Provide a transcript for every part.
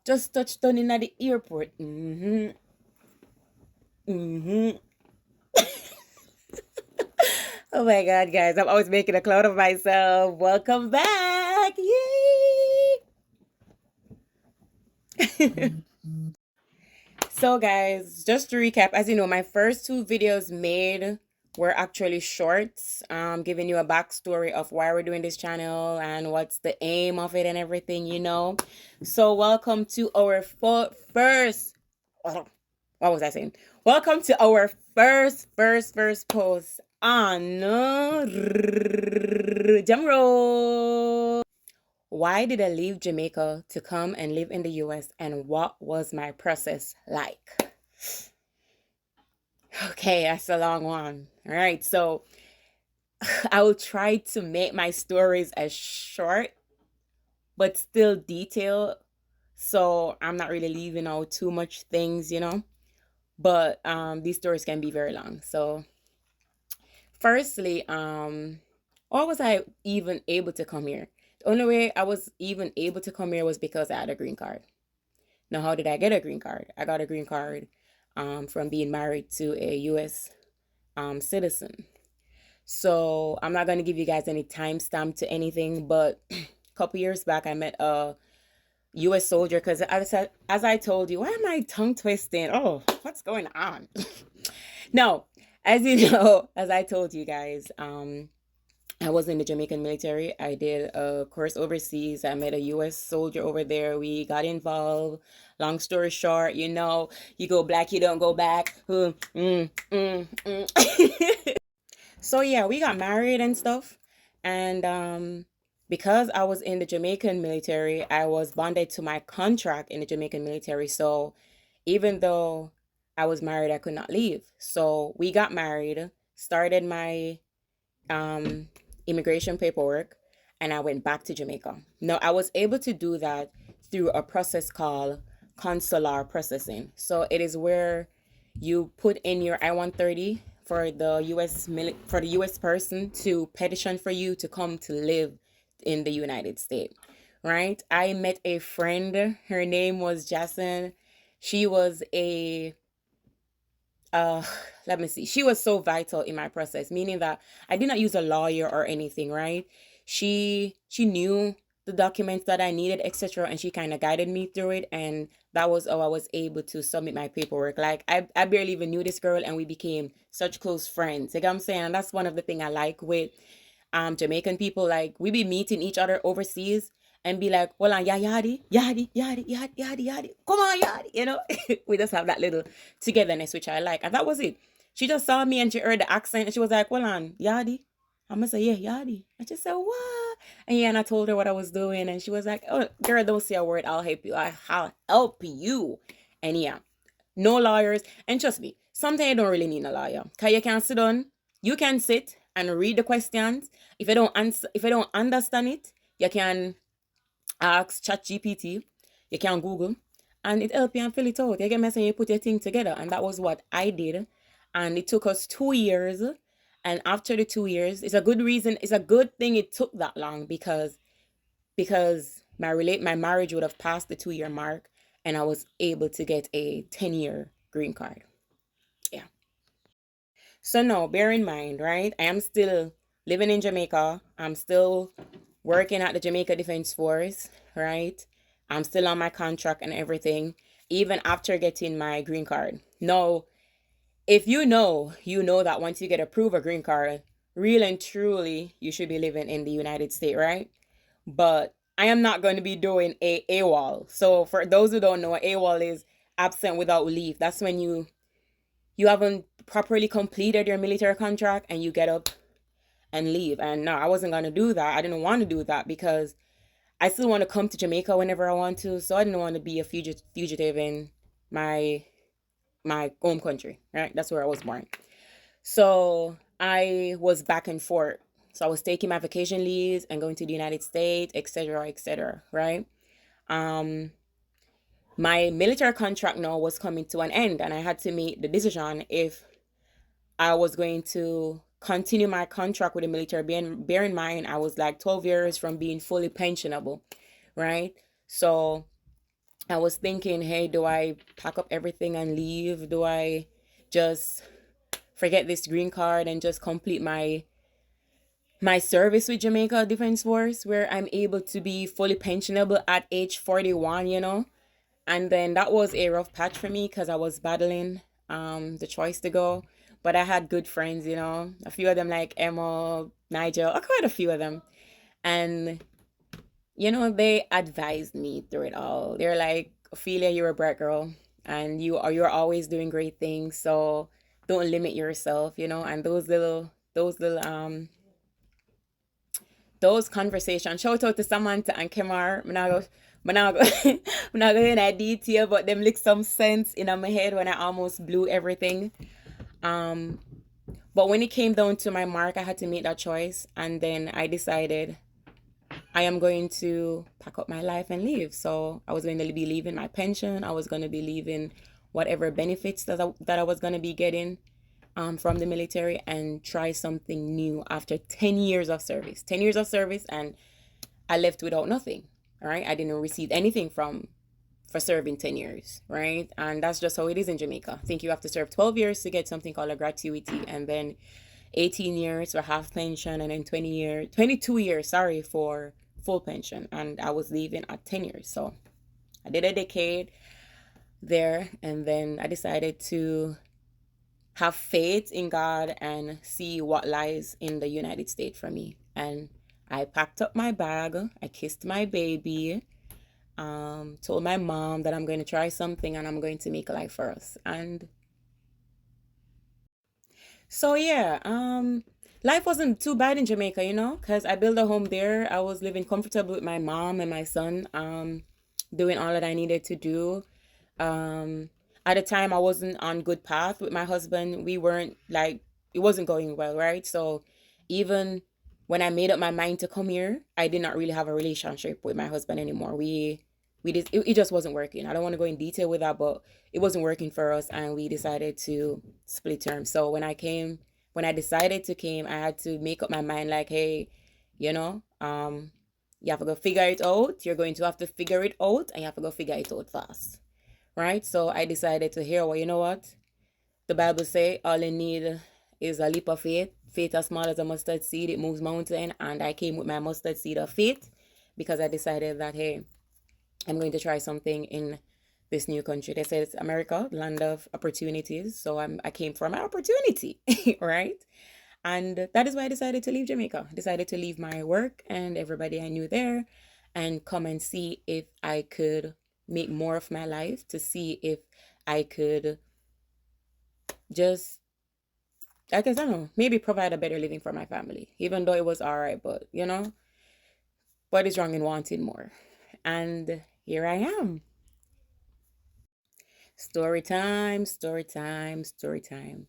Just touched down in at the airport. Mm-hmm. Mm-hmm. Oh my God, guys. I'm always making a clown of myself. Welcome back. Yay! So, guys, just to recap, as you know, my first two videos made were actually shorts, giving you a backstory of why we're doing this channel and what's the aim of it and everything. So, welcome to our first. Oh, what was I saying? Welcome to our first post on Jamro. Why did I leave Jamaica to come and live in the US, and what was my process like? Okay, that's a long one. All right, so I will try to make my stories as short but still detailed. So I'm not really leaving out too much things. But these stories can be very long. So firstly, why was I even able to come here? The only way I was even able to come here was because I had a green card. Now, how did I get a green card? I got a green card from being married to a U.S. Citizen. So I'm not going to give you guys any timestamp to anything, but a couple years back, I met a U.S. soldier because as I told you, why am I tongue twisting? Oh, what's going on? No, as you know, as I told you guys, I was in the Jamaican military. I did a course overseas. I met a U.S. soldier over there. We got involved. Long story short, you go black, you don't go back. So yeah, we got married and stuff. And because I was in the Jamaican military, I was bonded to my contract in the Jamaican military. So even though I was married, I could not leave. So we got married, started my um, immigration paperwork, and I went back to Jamaica. Now, I was able to do that through a process called consular processing. So it is where you put in your I-130 for the US person to petition for you to come to live in the United States, right? I met a friend. Her name was Jason. She was a uh let me see, she was so vital in my process, meaning that I did not use a lawyer or anything, right? She knew the documents that I needed, etc., and she kind of guided me through it, and that was how I was able to submit my paperwork. Like I barely even knew this girl, and we became such close friends. You know what I'm saying? And that's one of the thing I like with Jamaican people. Like we be meeting each other overseas and be like, well, yeah, yadi, yadi, yadi, yadi, yadi, yadi. Come on, yadi. We just have that little togetherness, which I like. And that was it. She just saw me and she heard the accent and she was like, well, yadi. I'm gonna say, yeah, yadi. I just said, what? And yeah, and I told her what I was doing, and she was like, oh, girl, don't say a word. I'll help you. I'll help you. And yeah, no lawyers. And trust me, sometimes you don't really need a lawyer. Cause you can sit down, you can sit and read the questions. If you don't understand it, you can ask ChatGPT, you can Google, and it help you and fill it out. You get me saying, you put your thing together. And that was what I did. And it took us 2 years. And after the 2 years, it's a good reason, it's a good thing it took that long because my marriage would have passed the 2 year mark and I was able to get a 10-year green card. Yeah. So now bear in mind, right? I am still living in Jamaica. I'm still working at the Jamaica Defense Force, right? I'm still on my contract and everything, even after getting my green card. Now, if you know that once you get approved a green card, real and truly, you should be living in the United States, right? But I am not going to be doing a AWOL. So for those who don't know, AWOL is absent without leave. That's when you haven't properly completed your military contract and you get up and leave. And no, I wasn't going to do that. I didn't want to do that because I still want to come to Jamaica whenever I want to. So I didn't want to be a fugitive in my home country, right? That's where I was born. So I was back and forth. So I was taking my vacation leaves and going to the United States, etc., right? Um, my military contract now was coming to an end, and I had to make the decision if I was going to continue my contract with the military. Bear in mind, I was like 12 years from being fully pensionable, right? So I was thinking, hey, do I pack up everything and leave? Do I just forget this green card and just complete my service with Jamaica Defense Force, where I'm able to be fully pensionable at age 41, you know? And then that was a rough patch for me because I was battling the choice to go. But I had good friends, you know, a few of them like Emma, Nigel, quite a few of them. And, you know, they advised me through it all. They're like, Ophelia, you're a bright girl and you're always doing great things. So don't limit yourself, you know, and those conversations. Shout out to Samantha and Kemar. I'm not go in that detail, but them lick some sense in my head when I almost blew everything. Um, but when it came down to my mark, I had to make that choice, and then I decided I am going to pack up my life and leave. So I was going to be leaving my pension. I was going to be leaving whatever benefits that I was going to be getting from the military and try something new after 10 years of service. 10 years of service, and I left without nothing. All right. I didn't receive anything for serving 10 years. Right. And that's just how it is in Jamaica. I think you have to serve 12 years to get something called a gratuity, and then 18 years for half pension, and then 22 years, sorry, for full pension. And I was leaving at 10 years. So I did a decade there, and then I decided to have faith in God and see what lies in the United States for me. And I packed up my bag, I kissed my baby, told my mom that I'm going to try something and I'm going to make a life for us. And so yeah, life wasn't too bad in Jamaica, you know, because I built a home there. I was living comfortable with my mom and my son, doing all that I needed to do. Um, at the time, I wasn't on good path with my husband. We weren't like it wasn't going well, right? So even when I made up my mind to come here, I did not really have a relationship with my husband anymore. It just wasn't working. I don't want to go in detail with that, but it wasn't working for us, and we decided to split terms. So when I decided to came, I had to make up my mind like, hey, you know, you have to go figure it out. You're going to have to figure it out, and you have to go figure it out fast, right? So I decided to hear, well, you know what? The Bible say all you need is a leap of faith. Faith as small as a mustard seed, it moves mountain. And I came with my mustard seed of faith because I decided that, hey, I'm going to try something in this new country. They said it's America, land of opportunities. So I came for my opportunity, right? And that is why I decided to leave Jamaica. I decided to leave my work and everybody I knew there and come and see if I could make more of my life, to see if I could just, I guess, I don't know, maybe provide a better living for my family, even though it was all right. But, you know, what is wrong in wanting more? And here I am. Story time, story time, story time.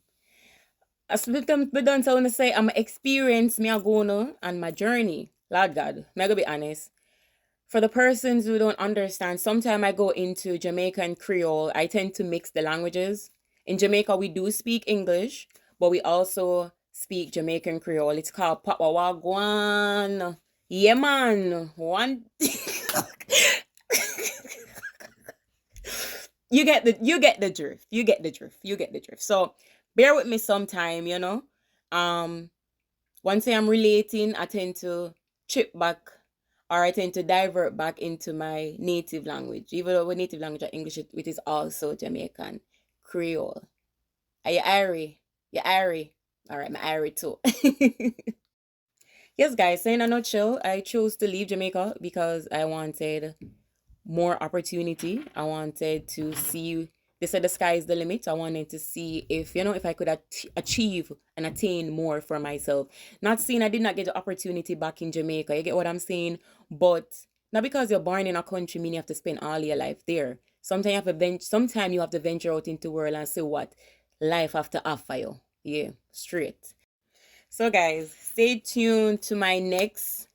As we done so I want to say I'm experience me a go on and my journey. Lord God, me I go be honest. For the persons who don't understand, sometimes I go into Jamaican Creole. I tend to mix the languages. In Jamaica, we do speak English, but we also speak Jamaican Creole. It's called Papa Wagwan. Yeah, man. One. You get the drift. You get the drift. You get the drift. So bear with me sometime, you know. Um, Once I'm relating, I tend to trip back, or I tend to divert back into my native language. Even though my native language are English, it is also Jamaican Creole. Are you Irie? You Irie? All right, my Irie too. Yes, guys. So in a nutshell, I chose to leave Jamaica because I wanted more opportunity. I wanted to see. They said the sky is the limit. I wanted to see if, you know, if I could achieve and attain more for myself. Not saying I did not get the opportunity back in Jamaica. You get what I'm saying? But not because you're born in a country mean you have to spend all your life there. Sometimes you have to venture out into the world and see what life have to offer you. Yeah, straight. So guys, stay tuned to my next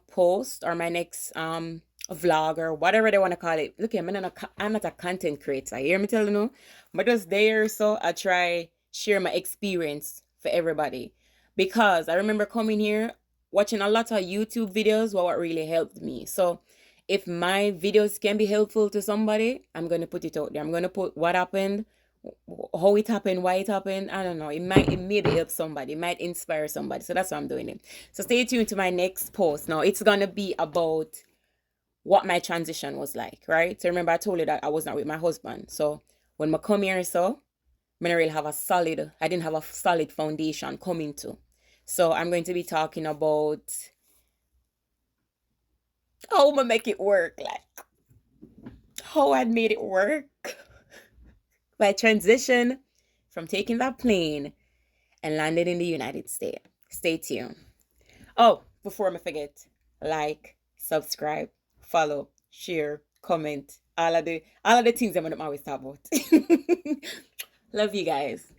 post, or my next vlog, or whatever they want to call it. Look, I'm not a content creator. You hear me telling you? But just there, so I try share my experience for everybody, because I remember coming here watching a lot of YouTube videos, what really helped me. So If my videos can be helpful to somebody, I'm gonna put it out there. I'm gonna put what happened, how it happened, why it happened. I don't know. It maybe help somebody. It might inspire somebody. So that's why I'm doing it. So stay tuned to my next post. Now it's gonna be about what my transition was like, right? So remember I told you that I was not with my husband. So when I come here, so I didn't really have a solid, I didn't have a solid foundation coming to. So I'm going to be talking about how I'm gonna make it work, like how I made it work. My transition from taking that plane and landing in the United States. Stay tuned. Oh, before I forget, like, subscribe, follow, share, comment, all of the things I'm gonna always talk about. Love you guys.